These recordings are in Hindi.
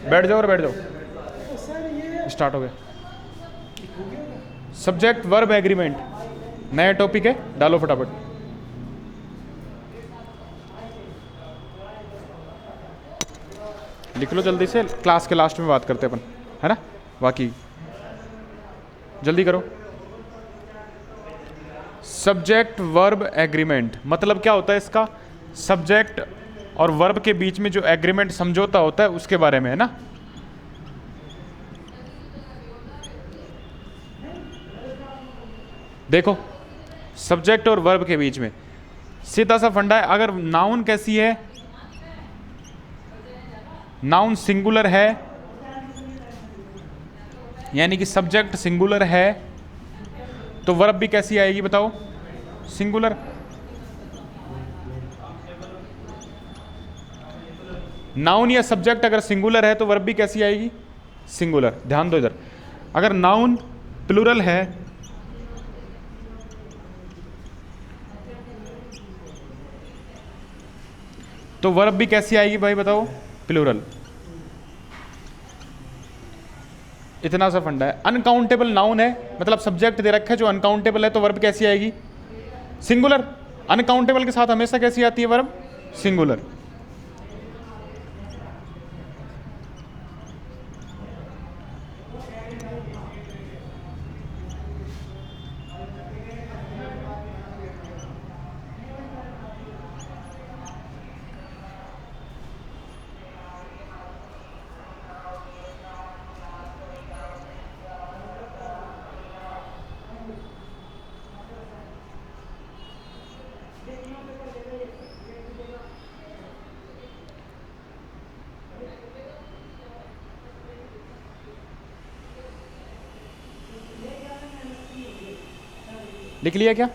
बैठ जाओ और बैठ जाओ, स्टार्ट हो गया। सब्जेक्ट वर्ब एग्रीमेंट, नया टॉपिक है, डालो फटाफट। लिख लो जल्दी से, क्लास के लास्ट में बात करते अपन, है ना। बाकी जल्दी करो। सब्जेक्ट वर्ब एग्रीमेंट मतलब क्या होता है इसका? सब्जेक्ट और वर्ब के बीच में जो एग्रीमेंट, समझौता होता है, उसके बारे में, है ना। देखो, सब्जेक्ट और वर्ब के बीच में सीधा सा फंडा है। अगर नाउन कैसी है, नाउन सिंगुलर है, यानी कि सब्जेक्ट सिंगुलर है, तो वर्ब भी कैसी आएगी बताओ? सिंगुलर। नाउन या सब्जेक्ट अगर सिंगुलर है तो वर्ब भी कैसी आएगी? सिंगुलर। ध्यान दो इधर, अगर नाउन प्लूरल है तो वर्ब भी कैसी आएगी भाई बताओ? प्लूरल। इतना सा फंडा है। अनकाउंटेबल नाउन है, मतलब सब्जेक्ट दे रखा है जो अनकाउंटेबल है, तो वर्ब कैसी आएगी? सिंगुलर। अनकाउंटेबल के साथ हमेशा कैसी आती है वर्ब? सिंगुलर। लिख लिया क्या?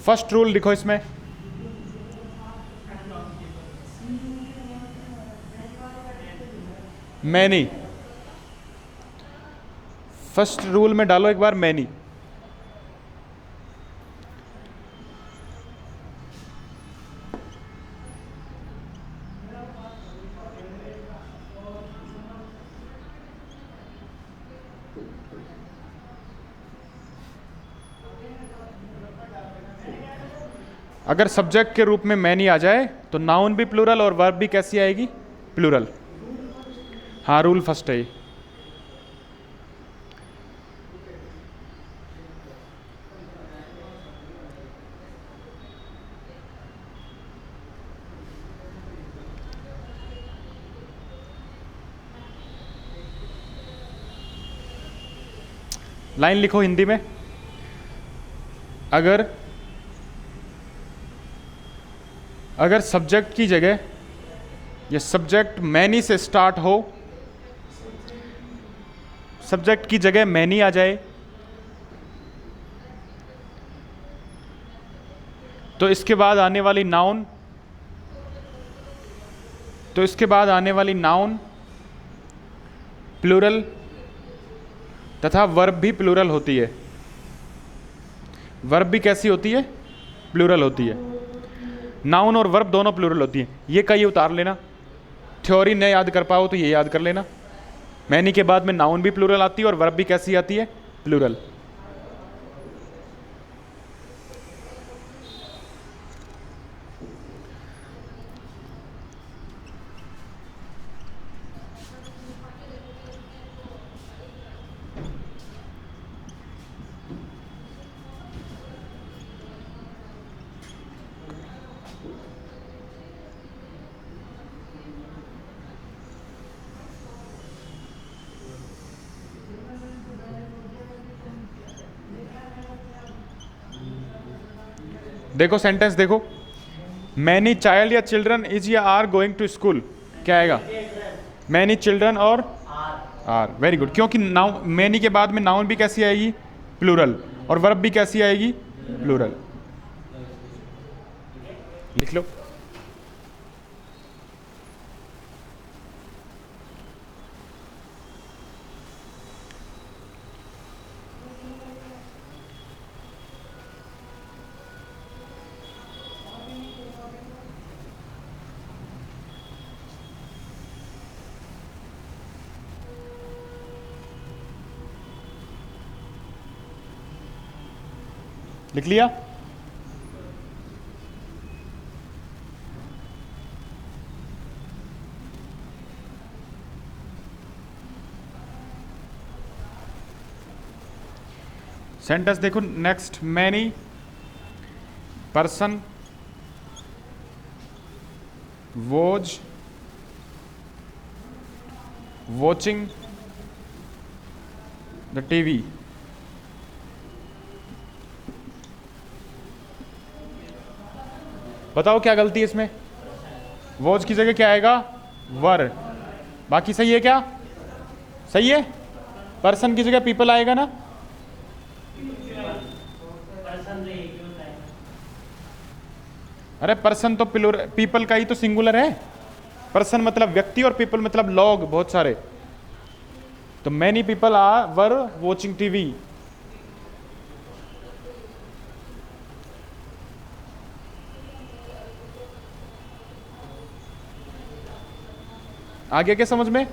फर्स्ट रूल लिखो इसमें। मैनी। फर्स्ट रूल में डालो एक बार मैनी। अगर सब्जेक्ट के रूप में मैनी आ जाए तो नाउन भी प्लूरल और वर्ब भी कैसी आएगी? प्लूरल। हाँ, रूल फर्स्ट है ये। लाइन लिखो हिंदी में। अगर सब्जेक्ट की जगह ये सब्जेक्ट मैनी से स्टार्ट हो, सब्जेक्ट की जगह मैनी आ जाए, तो इसके बाद आने वाली नाउन प्लूरल तथा वर्ब भी प्लूरल होती है। वर्ब भी कैसी होती है? प्लूरल होती है। नाउन और वर्ब दोनों प्लूरल होती है। ये कहीं उतार लेना, थ्योरी न याद कर पाओ तो ये याद कर लेना। मैनी के बाद में नाउन भी प्लूरल आती है और वर्ब भी कैसी आती है? प्लूरल। देखो सेंटेंस देखो, मैनी चाइल्ड या चिल्ड्रन इज या आर गोइंग टू स्कूल, क्या आएगा? मैनी चिल्ड्रन और आर, वेरी गुड। क्योंकि नाउन, मैनी के बाद में नाउन भी कैसी आएगी? प्लूरल। और वर्ब भी कैसी आएगी? प्लूरल। लिख लो। लिख लिया? सेंटेंस देखो next, many person was watching the TV. बताओ क्या गलती है इसमें? वॉच की जगह क्या आएगा? वर। बाकी सही है क्या? सही है। पर्सन की जगह पीपल आएगा ना? अरे पर्सन तो पीपल का ही तो सिंगुलर है। पर्सन मतलब व्यक्ति और पीपल मतलब लोग, बहुत सारे। तो many people are were watching TV. आगे क्या समझ में?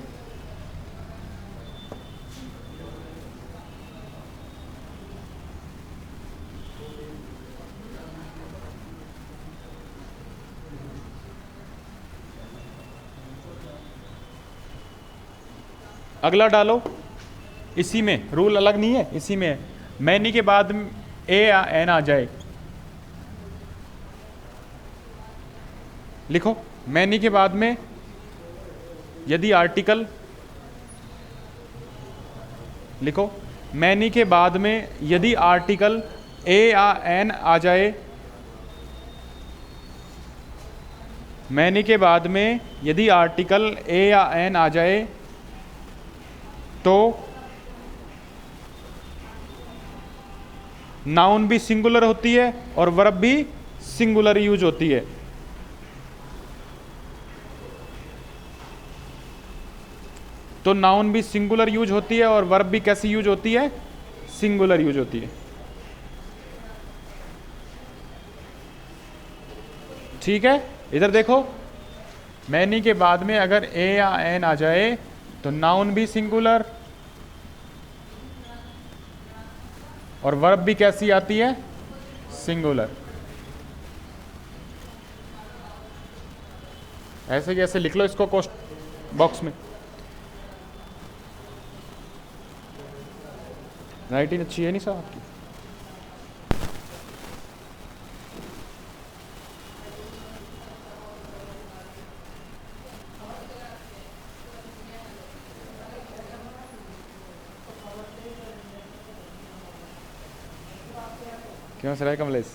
अगला डालो, इसी में रूल अलग नहीं है, इसी में है। मैनी के बाद ए या एन आ जाए, लिखो। मैनी के बाद में यदि आर्टिकल, लिखो, मैनी के बाद में यदि आर्टिकल ए या एन आ जाए, मैनी के बाद में यदि आर्टिकल ए या एन आ जाए तो नाउन भी सिंगुलर होती है और वर्ब भी सिंगुलर यूज होती है। तो नाउन भी सिंगुलर यूज होती है और वर्ब भी कैसी यूज होती है? सिंगुलर यूज होती है। ठीक है, इधर देखो, मैनी के बाद में अगर ए या एन आ जाए तो नाउन भी सिंगुलर और वर्ब भी कैसी आती है? सिंगुलर। ऐसे कैसे लिख लो इसको क्वेश्चन बॉक्स में। राइटिंग अच्छी है नहीं साहब आपकी? क्यों हंस रहा है कमलेश?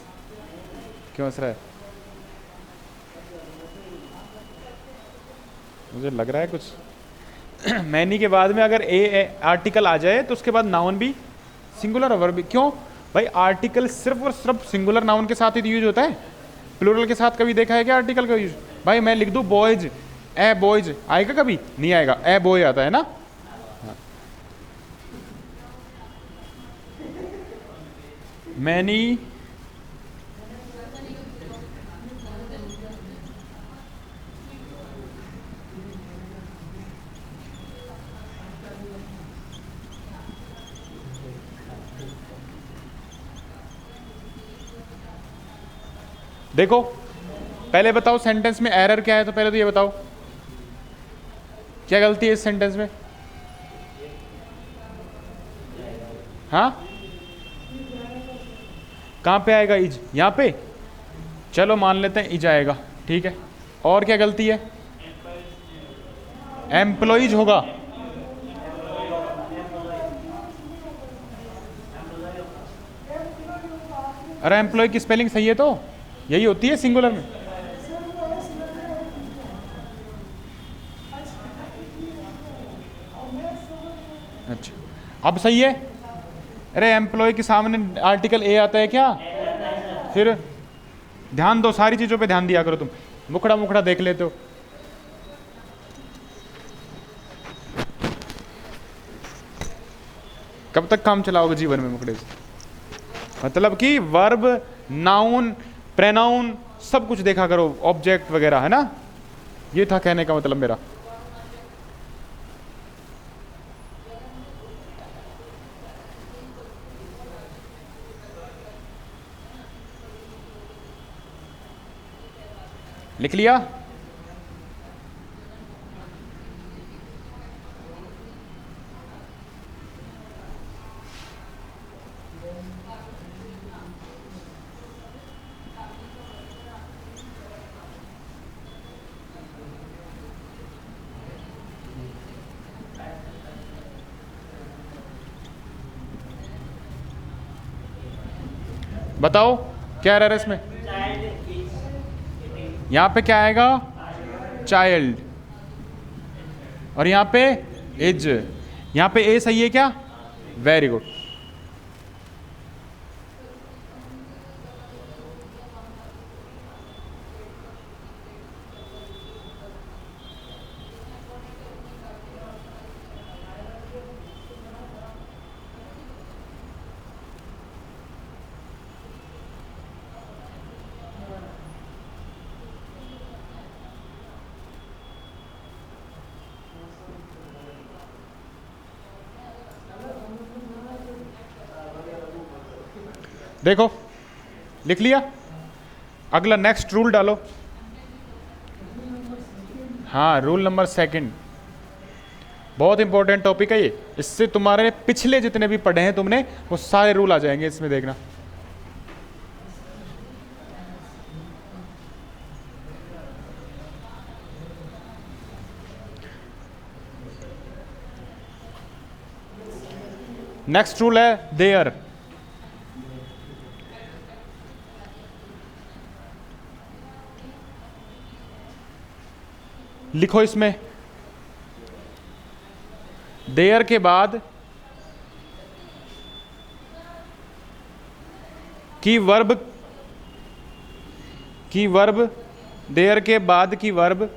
क्यों हंस रहा है? मुझे लग रहा है कुछ। मैनी के बाद में अगर ए आर्टिकल आ जाए तो उसके बाद नाउन भी सिंगुलर और वर्ब भी। क्यों भाई? आर्टिकल सिर्फ और सिर्फ सिंगुलर नाउन के साथ ही यूज होता है, प्लूरल के साथ कभी देखा है क्या आर्टिकल का यूज? भाई मैं लिख दूं बॉयज, ए बॉयज, आएगा कभी? नहीं आएगा, ए बॉय आता है ना। मैनी देखो, पहले बताओ सेंटेंस में एरर क्या है, तो पहले तो ये बताओ क्या गलती है इस सेंटेंस में? हाँ, कहां पे आएगा इज? यहां पे। चलो मान लेते हैं इज आएगा, ठीक है। और क्या गलती है? एम्प्लॉइज होगा। अरे एम्प्लॉय की स्पेलिंग सही है तो यही होती है सिंगुलर में। अच्छा, अब सही है। अरे एम्प्लॉय के सामने आर्टिकल ए आता है क्या? फिर ध्यान दो, सारी चीजों पे ध्यान दिया करो। तुम मुखड़ा मुखड़ा देख लेते हो। कब तक काम चलाओगे जीवन में मुखड़े से? मतलब कि वर्ब, नाउन, प्रोनाउन सब कुछ देखा करो, ऑब्जेक्ट वगैरह, है ना। ये था कहने का मतलब मेरा। लिख लिया? बताओ क्या एरर है इसमें? यहां पे क्या आएगा? चाइल्ड। और यहां पे एज। यहां पे ए सही है क्या? Very good. देखो लिख लिया? अगला नेक्स्ट रूल डालो। हाँ, रूल नंबर सेकंड, बहुत इंपॉर्टेंट टॉपिक है ये। इससे तुम्हारे पिछले जितने भी पढ़े हैं तुमने, वो सारे रूल आ जाएंगे इसमें, देखना। नेक्स्ट रूल है देयर। लिखो इसमें, देयर के बाद की वर्ब, देयर के बाद की वर्ब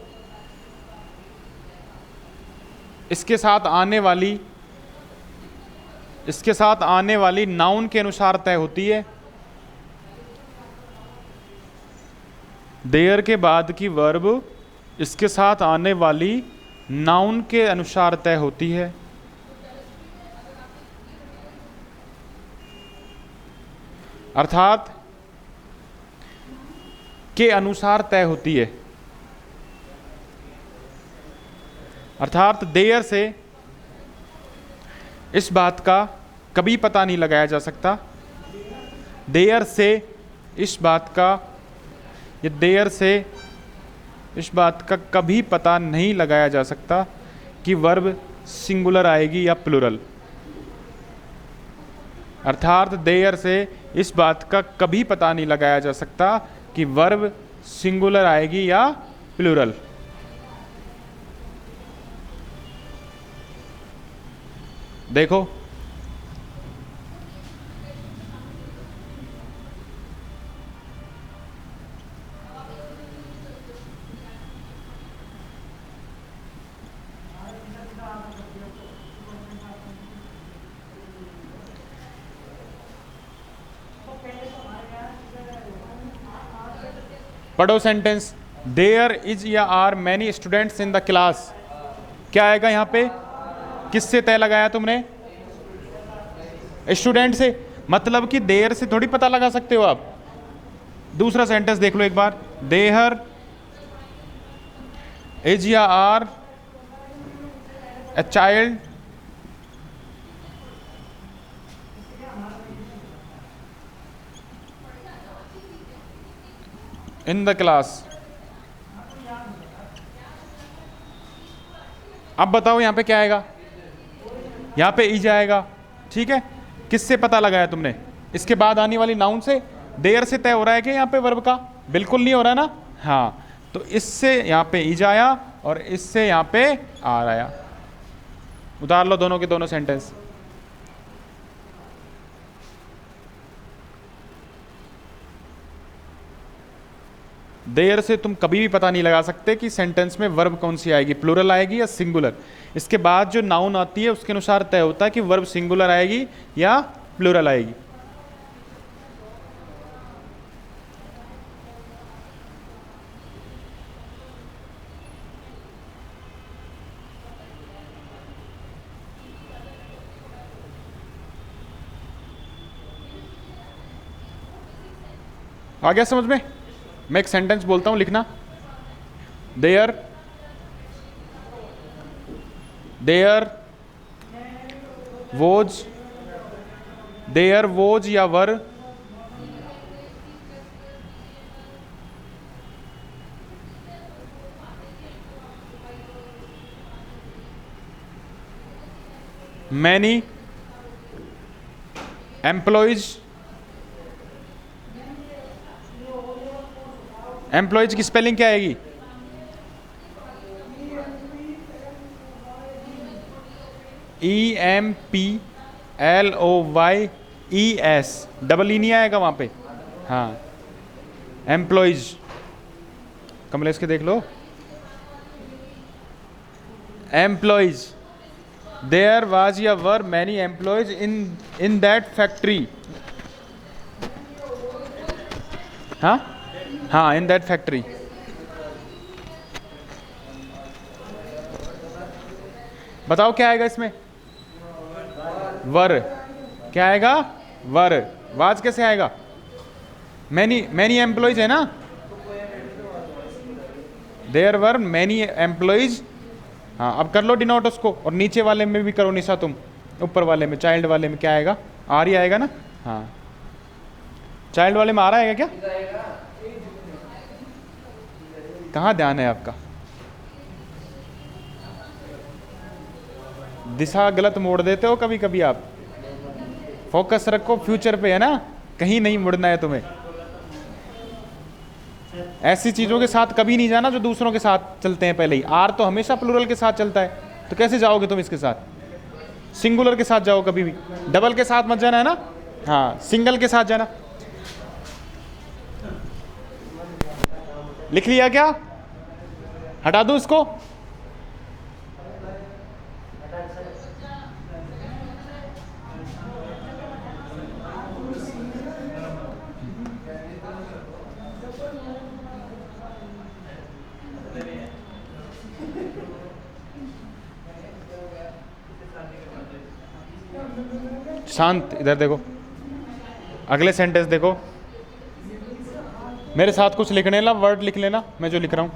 इसके साथ आने वाली नाउन के अनुसार तय होती है। देयर के बाद की वर्ब इसके साथ आने वाली नाउन के अनुसार तय होती है। अर्थात के अनुसार तय होती है। अर्थात देयर से इस बात का कभी पता नहीं लगाया जा सकता, देयर से इस बात का कभी पता नहीं लगाया जा सकता कि वर्ब सिंगुलर आएगी या प्लूरल। अर्थात देयर से इस बात का कभी पता नहीं लगाया जा सकता कि वर्ब सिंगुलर आएगी या प्लूरल। देखो पढ़ो सेंटेंस, देयर इज या are many students in the class. क्या आएगा यहाँ पे? किससे तय लगाया तुमने? स्टूडेंट से। मतलब कि देयर से थोड़ी पता लगा सकते हो आप। दूसरा सेंटेंस देख लो एक बार, देयर इज या are a child in the class. अब बताओ यहां पे क्या आएगा? यहां पे इज आएगा, ठीक है। किससे पता लगाया तुमने? इसके बाद आने वाली नाउन से। देयर से तय हो रहा है कि यहां पे वर्ब का? बिल्कुल नहीं हो रहा ना, हाँ, तो इससे यहाँ पे इज आया और इससे यहाँ पे आर आया। उतार लो दोनों के दोनों सेंटेंस। देयर से तुम कभी भी पता नहीं लगा सकते कि सेंटेंस में वर्ब कौन सी आएगी, प्लूरल आएगी या सिंगुलर। इसके बाद जो नाउन आती है उसके अनुसार तय होता है कि वर्ब सिंगुलर आएगी या प्लूरल आएगी। आ गया समझ में? मैं एक सेंटेंस बोलता हूं, लिखना। देयर वोज, देयर वोज या वर मैनी एम्प्लॉयज, एम्प्लॉयज की स्पेलिंग क्या आएगी? EMPLOYES, डबल ई नहीं आएगा वहां पे, हाँ। एम्प्लॉयज, कमलेश के देख लो। एम्प्लॉयज, देयर वाज या were many employees in that factory, हाँ हाँ, इन दैट फैक्ट्री। बताओ क्या आएगा इसमें? वर। क्या आएगा? वर। वाज कैसे आएगा? मैनी, मैनी एम्प्लॉयज है ना, देयर वर मैनी एम्प्लॉयज। हाँ, अब कर लो डिनोट उसको, और नीचे वाले में भी करो निशा तुम, ऊपर वाले में, चाइल्ड वाले में क्या आएगा? आर ही आएगा ना, हाँ। चाइल्ड वाले में आ रहा है क्या? कहाँ ध्यान है आपका? दिशा गलत मोड़ देते हो कभी कभी आप। फोकस रखो फ्यूचर पे, है ना, कहीं नहीं मुड़ना है तुम्हें। ऐसी चीजों के साथ कभी नहीं जाना जो दूसरों के साथ चलते हैं पहले ही। आर तो हमेशा प्लूरल के साथ चलता है, तो कैसे जाओगे तुम इसके साथ? सिंगुलर के साथ जाओ कभी भी, डबल के साथ मत जाना, है ना, हाँ, सिंगल के साथ जाना। लिख लिया क्या? हटा दूं इसको? शांत, इधर देखो, अगले सेंटेंस देखो, मेरे साथ कुछ लिखने ना, वर्ड लिख लेना मैं जो लिख रहा हूं।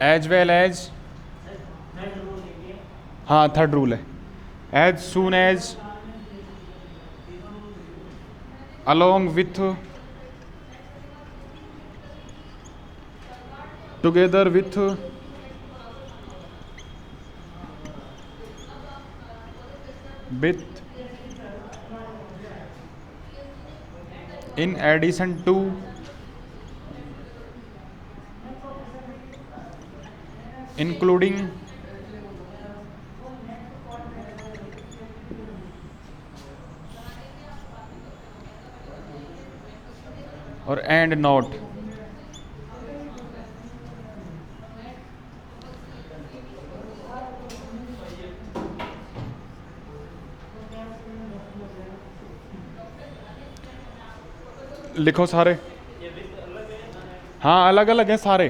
एज वेल एज, हाँ थर्ड रूल है। As soon as, along with, together with, with, in addition to, including, और एंड नॉट। लिखो सारे, हाँ अलग अलग हैं सारे।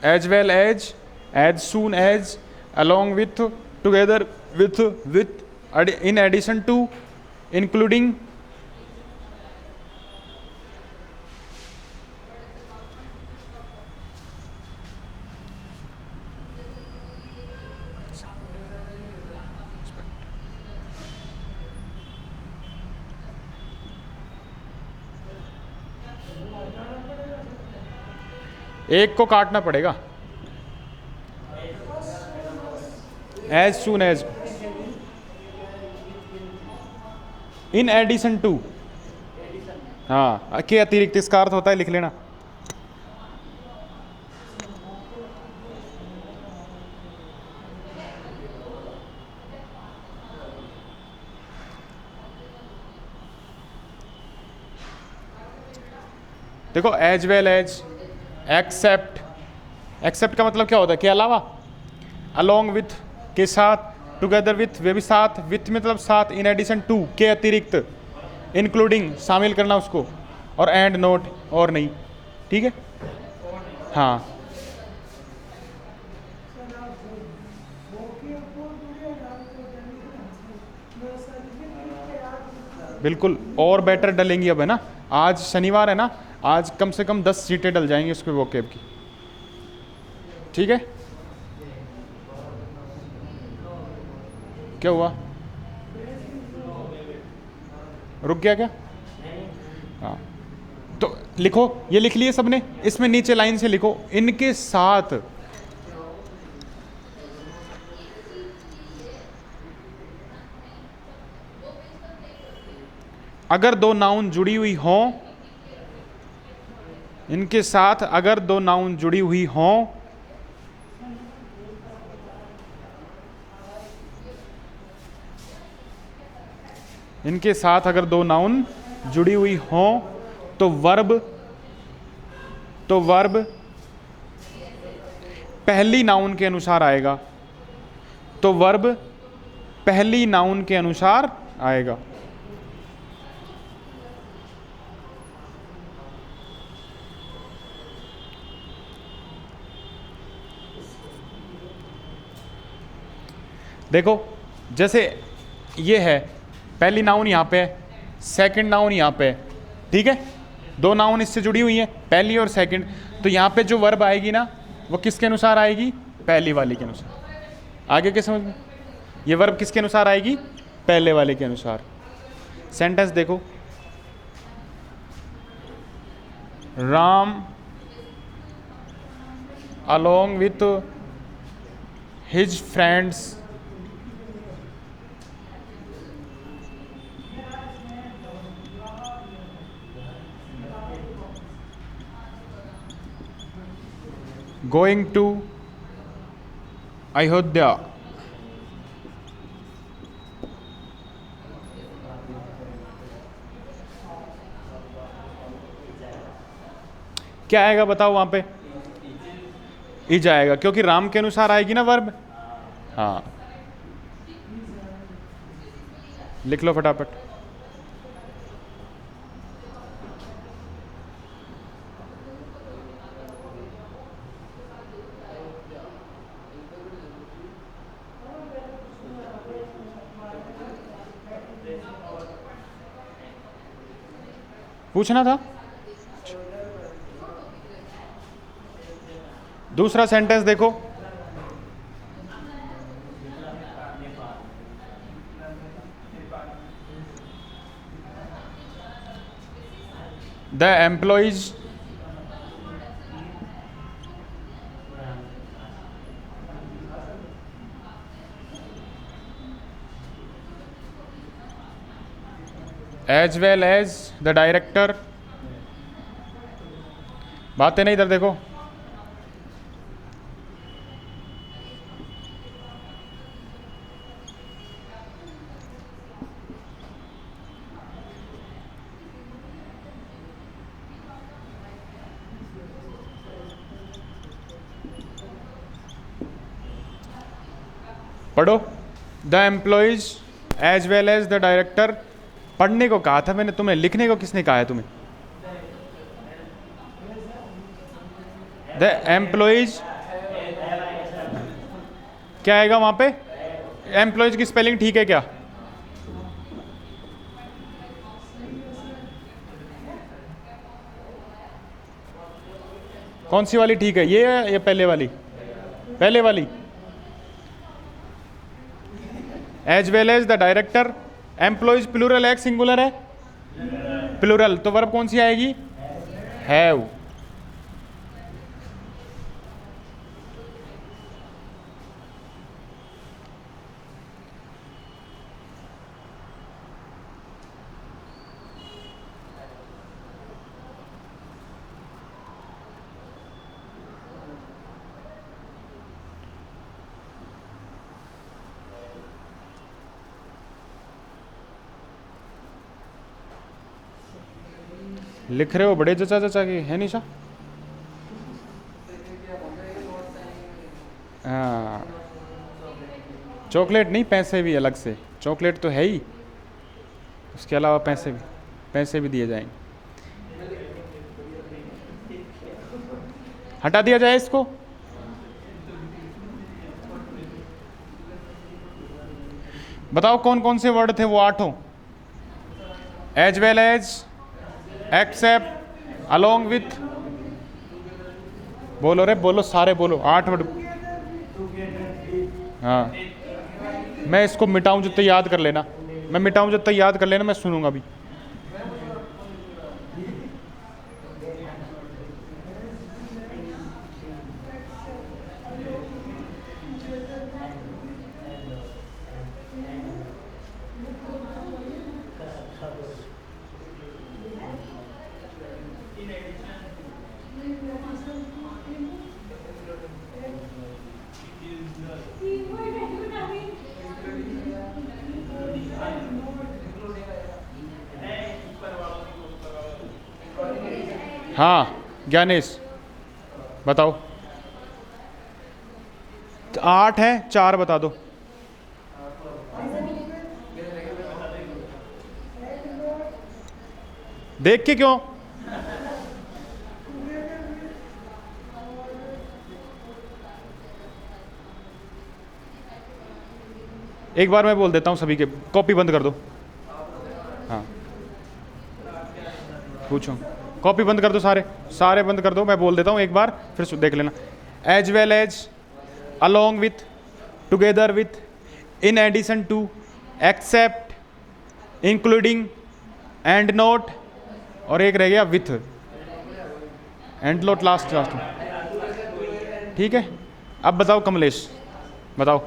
As well as, as soon as, along with, together with, with, in addition to, including, एक को काटना पड़ेगा। As soon as, in addition to, हाँ के अतिरिक्त, इसका अर्थ होता है, लिख लेना। देखो as well as, except, except का मतलब क्या होता है, के अलावा, अलोंग विथ के साथ, टुगेदर विथ वे भी साथ, विथ मतलब साथ, इन एडिशन टू के अतिरिक्त, इंक्लूडिंग शामिल करना उसको, और एंड नोट और नहीं, ठीक है। हाँ बिल्कुल, और बेटर डलेंगी अब, है ना, आज शनिवार है ना, आज कम से कम 10 सीटें डल जाएंगी उसके वोकेब की, ठीक है। क्या हुआ, रुक गया क्या? हाँ तो लिखो, ये लिख लिए सबने, इसमें नीचे लाइन से लिखो, इनके साथ अगर दो नाउन जुड़ी हुई हों, इनके साथ अगर दो नाउन जुड़ी हुई हों, इनके साथ अगर दो नाउन जुड़ी हुई हों तो वर्ब, तो वर्ब पहली नाउन के अनुसार आएगा, तो वर्ब पहली नाउन के अनुसार आएगा। देखो जैसे ये है, पहली नाउन यहाँ पे है, सेकंड नाउन यहाँ पे है, ठीक है, दो नाउन इससे जुड़ी हुई हैं, पहली और सेकंड, तो यहाँ पे जो वर्ब आएगी ना वो किसके अनुसार आएगी, पहली वाली के अनुसार। आगे क्या समझ में, ये वर्ब किसके अनुसार आएगी, पहले वाले के अनुसार। सेंटेंस देखो, Ram along with his friends going to Ayodhya. क्या आएगा बताओ वहां पे, इज आएगा, क्योंकि राम के अनुसार आएगी ना वर्ब। हाँ लिख लो फटाफट। पूछना था। दूसरा सेंटेंस देखो, the employees as well as the director. बातें नहीं, इधर देखो, पढ़ो। The employees as well as the director. पढ़ने को कहा था मैंने तुम्हें, लिखने को किसने कहा है तुम्हें? द एम्प्लॉइज क्या आएगा वहां पे, एम्प्लॉइज की स्पेलिंग ठीक है क्या? कौन सी वाली ठीक है, ये है या पहले वाली? पहले वाली। As well as the director, employees plural है सिंगुलर है? प्लूरल, तो वर्ब कौन सी आएगी, हैव। लिख रहे हो बड़े चचा चचा के, है निशा? हाँ, चॉकलेट नहीं, पैसे भी अलग से। चॉकलेट तो है ही, उसके अलावा पैसे भी दिए जाएंगे। हटा दिया जाए इसको। बताओ कौन कौन से वर्ड थे वो 8 as well as, except, along with. बोलो रे, बोलो सारे बोलो, 8 वर्ड। हाँ, मैं इसको मिटाऊं जितना याद कर लेना, मैं मिटाऊं जितना याद कर लेना, मैं सुनूंगा भी। हाँ ज्ञानेश बताओ। 8 है, 4 बता दो। देख के क्यों? एक बार मैं बोल देता हूं सभी के, कॉपी बंद कर दो। हाँ पूछो, कॉपी बंद कर दो, सारे बंद कर दो। मैं बोल देता हूं एक बार, फिर देख लेना। As well as, along with, together with, in addition to, except, including, and not, और एक रह गया विथ, एंड नोट लास्ट। ठीक है, अब बताओ कमलेश, बताओ।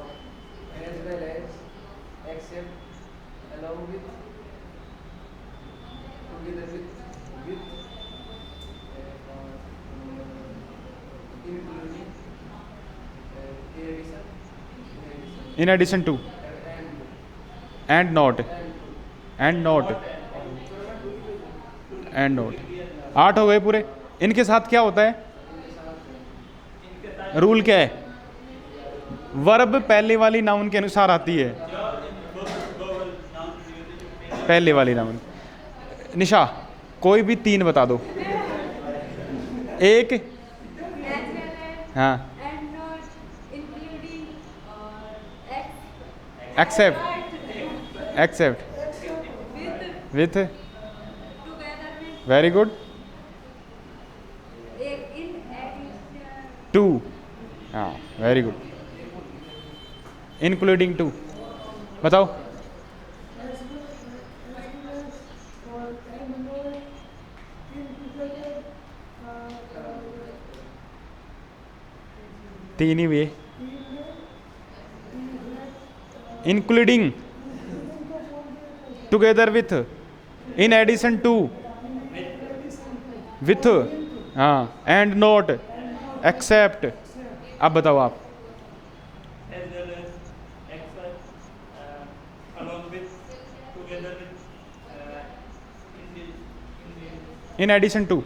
In addition to, and not, and not, and not. 8 हो गए पूरे। इनके साथ क्या होता है? रूल क्या है? वर्ब पहले वाली नाउन के अनुसार आती है, पहले वाली नाउन। निशा कोई भी 3 बता दो। एक, हाँ, except, except, with, very good, to, हाँ वेरी गुड, इंक्लूडिंग टू। बताओ। तीन ही हुए। Including, together with, in addition to, with, हाँ, एंड नोट, एक्सेप्ट। अब बताओ आप। In addition to,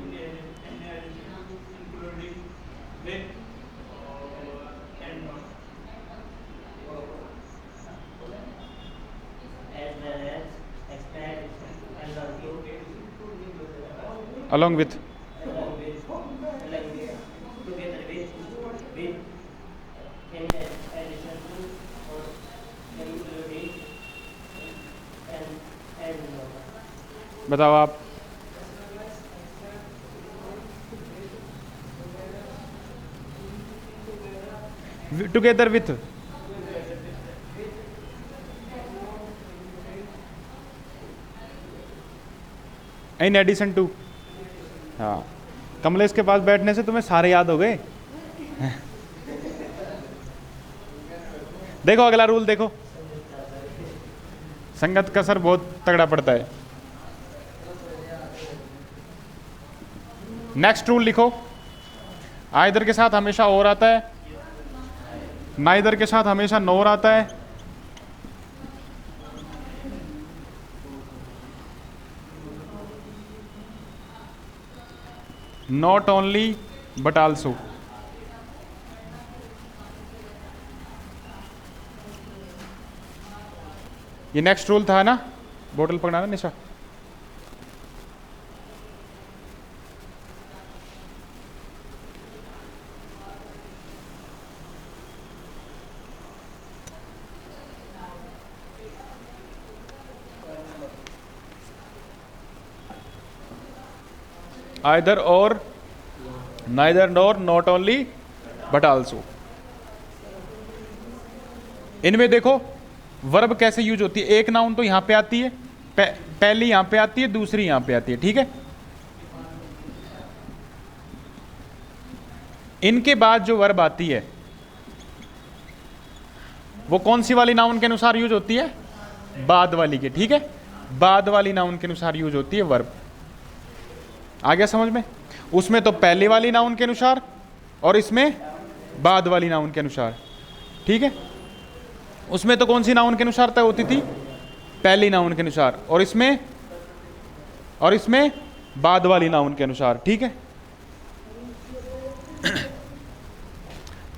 along with, बताओ आप। Together with, in addition to. हाँ, कमलेश के पास बैठने से तुम्हें सारे याद हो गए। देखो अगला रूल देखो, संगत का असर बहुत तगड़ा पड़ता है। नेक्स्ट रूल लिखो। आइदर के साथ हमेशा और आता है, नाइदर के साथ हमेशा नोर आता है, नॉट ओनली बट आल्सो। ये नेक्स्ट रूल था ना, बोतल पकड़ाना निशा। आइदर और, neither nor, not only but also. इनमें देखो वर्ब कैसे यूज होती है। एक नाउन तो यहां पे आती है, पहली यहां पे आती है, दूसरी यहां पे आती है, ठीक है। इनके बाद जो वर्ब आती है वो कौन सी वाली नाउन के अनुसार यूज होती है? बाद वाली के, ठीक है। बाद वाली नाउन के अनुसार यूज होती है वर्ब। आ गया समझ में? उसमें तो पहले वाली नाउन के अनुसार और इसमें बाद वाली नाउन के अनुसार, ठीक है। उसमें तो कौन सी नाउन के अनुसार तय होती थी? पहली नाउन के अनुसार। और इसमें बाद वाली नाउन के अनुसार, ठीक है।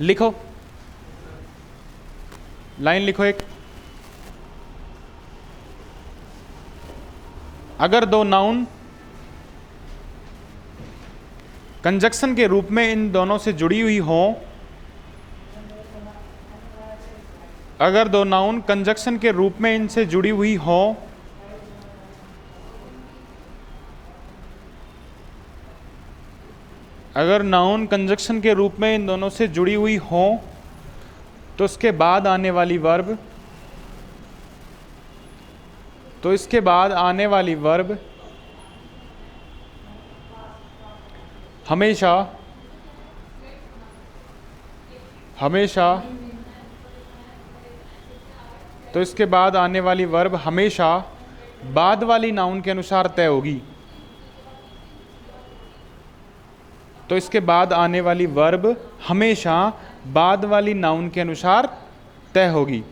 लिखो, लाइन लिखो एक। अगर दो नाउन कंजक्शन के रूप में इन दोनों से जुड़ी हुई हों, अगर दो नाउन कंजक्शन के रूप में इनसे जुड़ी हुई हों, अगर नाउन कंजक्शन के रूप में इन दोनों से जुड़ी हुई हों तो इसके बाद आने वाली वर्ब, तो इसके बाद आने वाली वर्ब हमेशा तो इसके बाद आने वाली वर्ब हमेशा बाद वाली नाउन के अनुसार तय होगी। तो इसके बाद आने वाली वर्ब हमेशा बाद वाली नाउन के अनुसार तय होगी।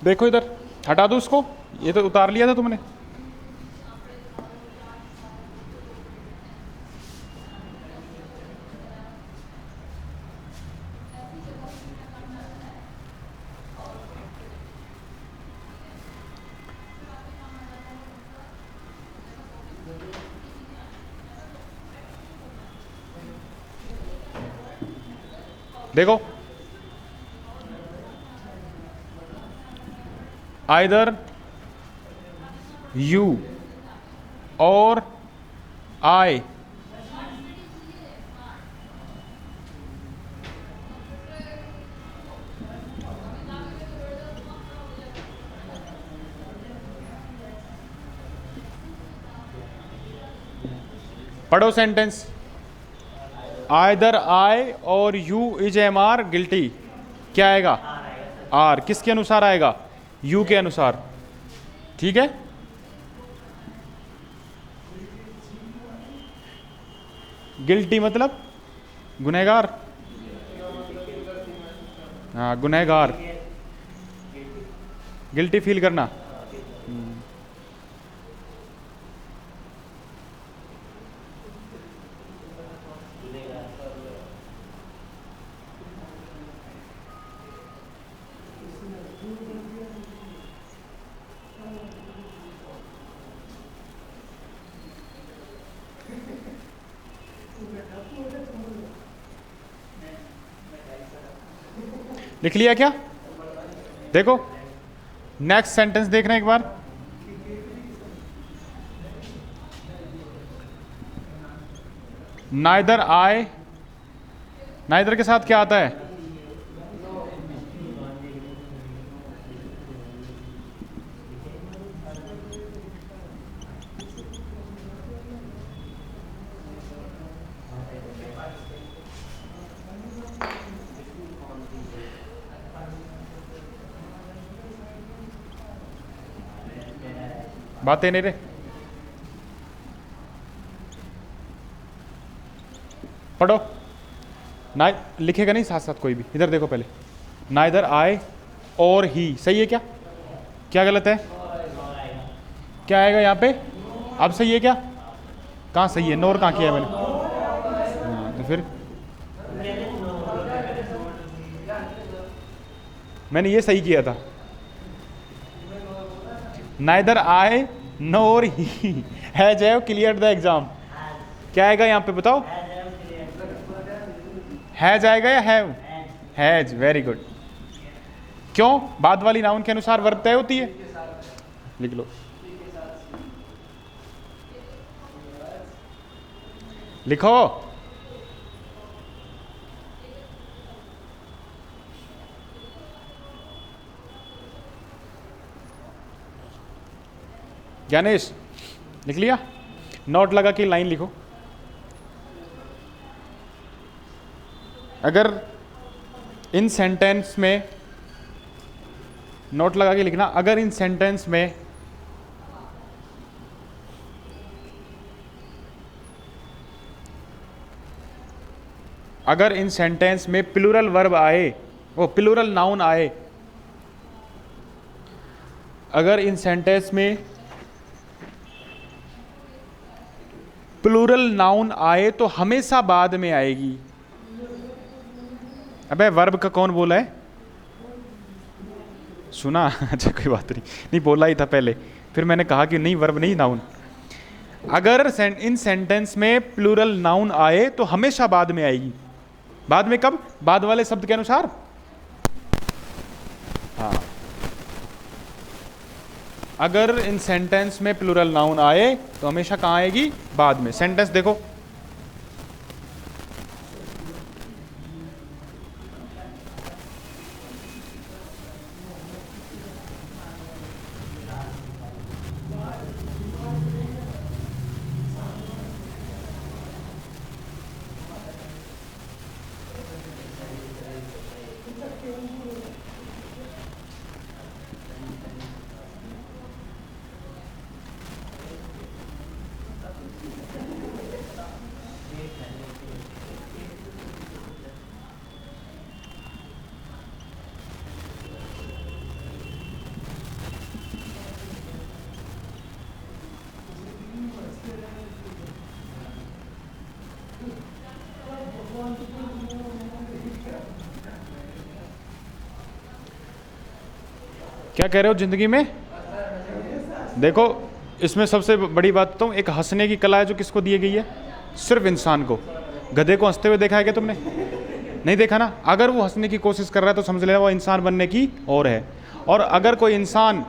देखो इधर, हटा दो उसको, ये तो उतार लिया था तुमने। देखो, आइदर यू और आई पढ़ो सेंटेंस। आइदर आई और you is am are guilty, क्या आएगा? आर। किसके अनुसार आएगा? यू के अनुसार, ठीक है। गिल्टी मतलब गुनहगार, हाँ गुनहगार, गिल्टी फील करना। लिख लिया क्या? देखो नेक्स्ट सेंटेंस देखना एक बार। नाइदर आई, नाइदर के साथ क्या आता है? बातें नहीं रे, पढ़ो ना, लिखेगा नहीं साथ साथ कोई भी, इधर देखो पहले। नाइदर आई और ही, सही है क्या? क्या गलत है? क्या आएगा यहाँ पे? अब सही है क्या? कहाँ सही है? नोर कहाँ किया है मैंने? हाँ, तो फिर मैंने ये सही किया था। Neither I NOR he has have clear the exam. क्या आएगा यहाँ पे बताओ? हैज आएगा या हैव? Has, very good. क्यों? बाद वाली नाउन के अनुसार वर्ब तय होती है। लिख लो, लिखो। ज्ञानेश लिख लिया? नोट लगा के लाइन लिखो। अगर इन सेंटेंस में, नोट लगा के लिखना, अगर इन सेंटेंस में प्लूरल वर्ब आए, वो प्लूरल नाउन आए, अगर इन सेंटेंस में प्लूरल नाउन आए तो हमेशा बाद में आएगी। अबे वर्ब का कौन बोला है? सुना? अच्छा कोई बात नहीं, नहीं बोला ही था पहले, फिर मैंने कहा कि नहीं वर्ब नहीं नाउन। अगर इन सेंटेंस में प्लूरल नाउन आए तो हमेशा बाद में आएगी। बाद में कब? बाद वाले शब्द के अनुसार। हाँ, अगर इन सेंटेंस में प्लूरल नाउन आए तो हमेशा कहाँ आएगी? बाद में। सेंटेंस देखो, क्या कह रहे हो जिंदगी में? देखो इसमें सबसे बड़ी बात बताऊं, एक हंसने की कला है जो किसको दी गई है? सिर्फ इंसान को। गधे को हंसते हुए देखा है क्या तुमने? नहीं देखा ना। अगर वो हंसने की कोशिश कर रहा है तो समझ लेना वो इंसान बनने की और है, और अगर कोई इंसान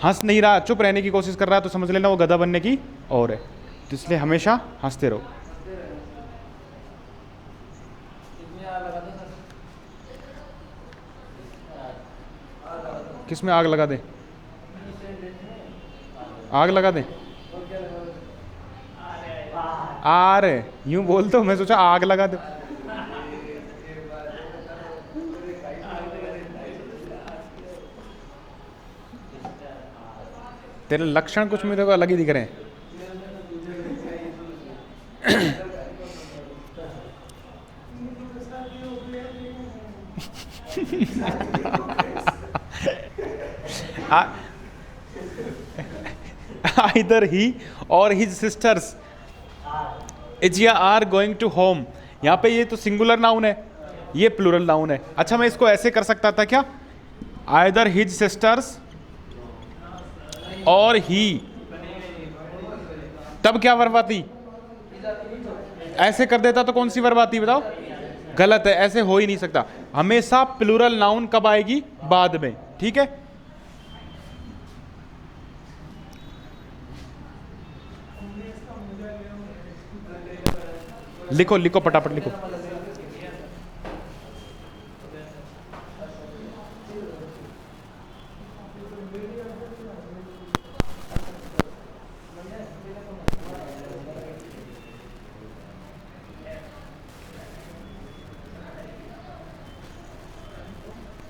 हंस नहीं रहा, चुप रहने की कोशिश कर रहा है तो समझ लेना वो गधा बनने की और है। तो इसलिए हमेशा हंसते रहो। किस में आग लगा दे? आग लगा दे? आर, यूं बोल तो मैं सोचा आग लगा दे। तेरे लक्षण कुछ मेरे को अलग ही दिख रहे हैं। Either he or his sisters Ijia are going to home। यहाँ पे ये तो सिंगुलर नाउन है, ये प्लूरल नाउन है। अच्छा मैं इसको ऐसे कर सकता था क्या? Either his sisters और ही, तब क्या वर्ब आती? ऐसे कर देता तो कौन सी वर्ब आती बताओ? गलत है, ऐसे हो ही नहीं सकता। हमेशा प्लूरल नाउन कब आएगी? बाद में। ठीक है, लिखो लिखो फटाफट लिखो।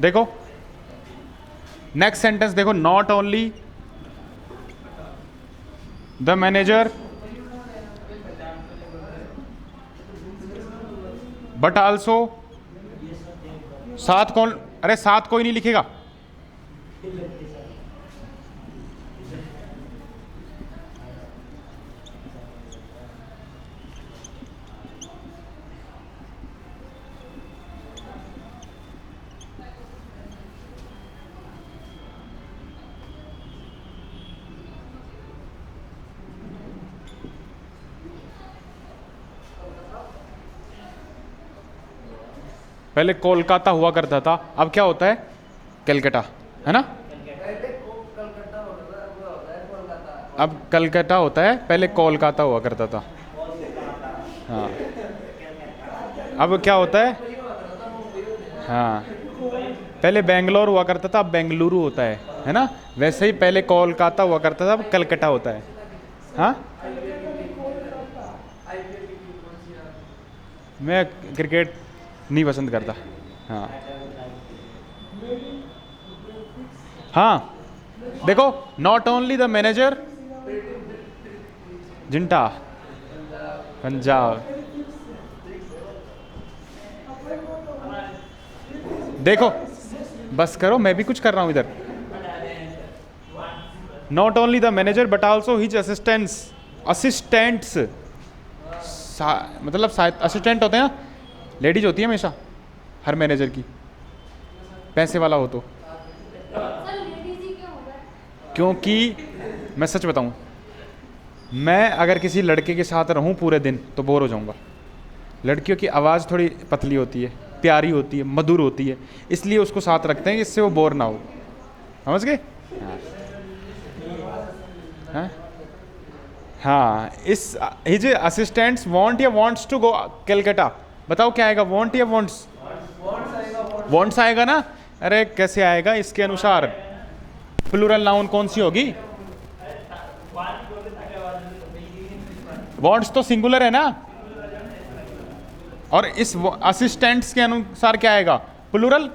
देखो नेक्स्ट सेंटेंस देखो, not only the manager but also, साथ कौन, अरे साथ कोई नहीं लिखेगा। पहले कोलकाता हुआ करता था, अब क्या होता है? कलकत्ता, है ना? अब कलकत्ता होता है, पहले कोलकाता हुआ करता था। हाँ, अब क्या होता है? हाँ, पहले बेंगलोर हुआ करता था, अब बेंगलुरु होता है ना? वैसे ही पहले कोलकाता हुआ करता था, अब कलकत्ता होता है। हाँ, मैं क्रिकेट नहीं पसंद करता। हाँ हाँ, देखो, not only the manager, Zinta, Punjab, देखो बस करो, मैं भी कुछ कर रहा हूँ इधर। Not only the manager but also his assistants, assistants, मतलब असिस्टेंट होते हैं ना, लेडीज होती है हमेशा हर मैनेजर की, पैसे वाला हो तो। क्योंकि मैं सच बताऊं, मैं अगर किसी लड़के के साथ रहूं पूरे दिन तो बोर हो जाऊंगा। लड़कियों की आवाज़ थोड़ी पतली होती है, प्यारी होती है, मधुर होती है, इसलिए उसको साथ रखते हैं इससे वो बोर ना हो। समझ गए? हाँ हाँ, इस हिज असिस्टेंट्स वांट या वांट्स टू गो कलकत्ता। बताओ क्या आएगा, वांट या वांट्स? वांट्स आएगा ना? अरे कैसे आएगा? इसके अनुसार प्लूरल नाउन कौन सी होगी? वांट्स तो सिंगुलर है ना, और इस असिस्टेंट्स के अनुसार क्या आएगा? प्लूरल।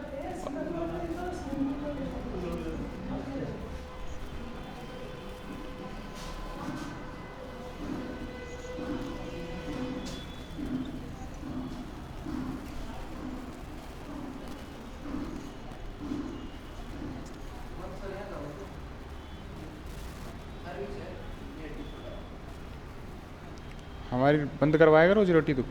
हमारी बंद करवाएगा रोजी रोटी तू?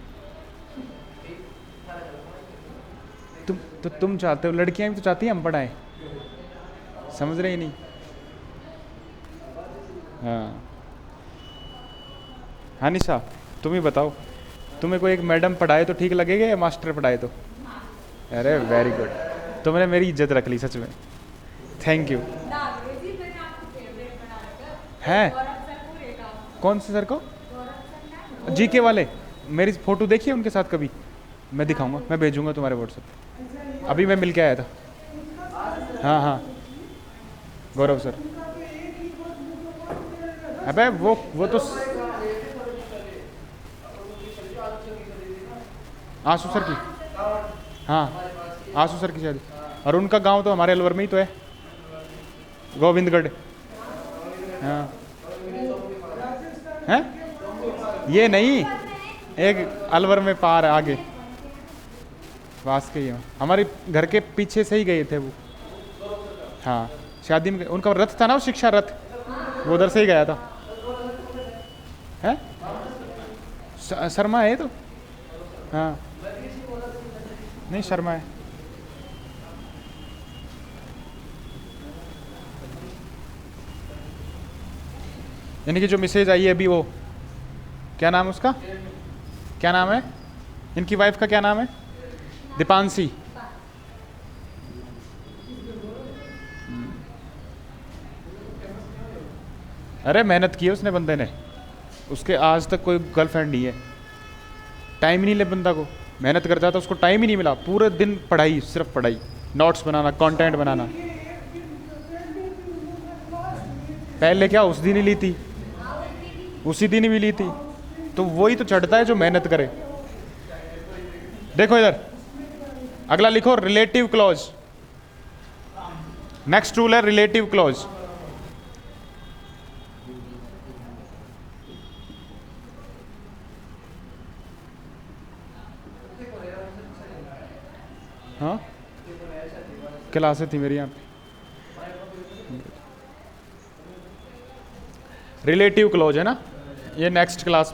तुम चाहते हो, लड़कियां भी तो चाहती हैं हम पढ़ाएं, समझ रहे ही नहीं। हाँ हाँ निशा, तुम ही बताओ, तुम्हें कोई एक मैडम पढ़ाए तो ठीक लगेगा या मास्टर पढ़ाए तो? अरे वेरी गुड, तुमने मेरी इज्जत रख ली सच में, थैंक यू। है? कौन से सर को? जीके वाले? मेरी फ़ोटो देखिए उनके साथ कभी? मैं दिखाऊंगा, मैं भेजूंगा तुम्हारे व्हाट्सएप। अभी मैं मिल के आया था। हाँ हाँ, गौरव सर। अबे वो तो आंसू सर की। हाँ, आंसू सर की शादी, और उनका गांव तो हमारे अलवर में ही तो है, गोविंदगढ़। हाँ हैं? ये नहीं, एक अलवर में पार आगे, वास के ही हमारे घर के पीछे से ही गए थे वो। हाँ, शादी में उनका रथ था ना, वो शिक्षा रथ, वो उधर से ही गया था। है? शर्मा है तो। हाँ, नहीं शर्मा है। यानी कि जो मैसेज आई है अभी, वो क्या नाम है उसका? क्या नाम है इनकी वाइफ का? क्या नाम है? दीपांशी। अरे मेहनत की है उसने बंदे ने, उसके आज तक कोई गर्लफ्रेंड नहीं है। टाइम ही नहीं ले बंदा को, मेहनत करता था, उसको टाइम ही नहीं मिला, पूरे दिन पढ़ाई, सिर्फ पढ़ाई, नोट्स बनाना, कंटेंट बनाना। पहले क्या उस दिन ही ली थी, उसी दिन भी ली थी, तो वही तो चढ़ता है जो मेहनत करे। देखो इधर, अगला लिखो रिलेटिव क्लॉज। नेक्स्ट रूल है रिलेटिव क्लॉज। हाँ क्लासें थी मेरी यहाँ पे। रिलेटिव क्लॉज है ना, ये नेक्स्ट क्लास